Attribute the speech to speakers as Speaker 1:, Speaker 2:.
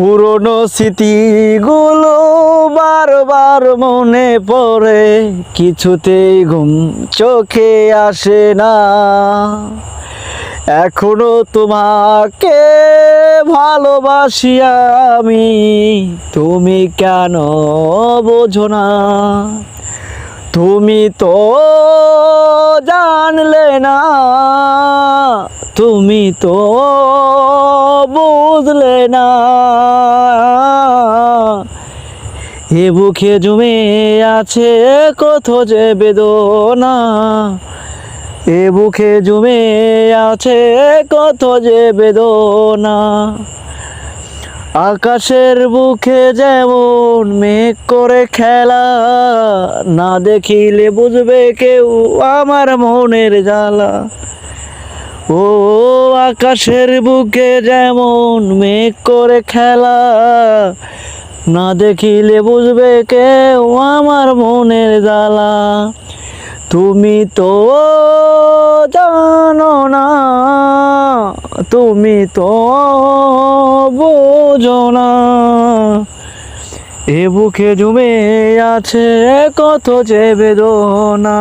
Speaker 1: পুরনো স্মৃতিগুলো বারবার মনে পড়ে, কিছুতেই ঘুম চোখে আসে না। এখনো তোমাকে ভালোবাসি আমি, তুমি কেন বোঝো না? তুমি তো জানলে না, তুমি তো বুঝলে না। এ বুকে জমে আছে কত যে বেদনা, এ বুকে জমে আছে কত যে বেদনা। আকাশের বুকে যেমন মেঘ করে খেলা, না দেখিলে বুঝবে কেউ আমার মনের জ্বালা। ও আকাশের বুকে যেমন মেঘ করে খেলা, না দেখিলে বুঝবে কেউ আমার মনের জ্বালা। তুমি তো জানো না, তুমি তো বোঝো না। এ বুকে জমে আছে কত যে বেদনা।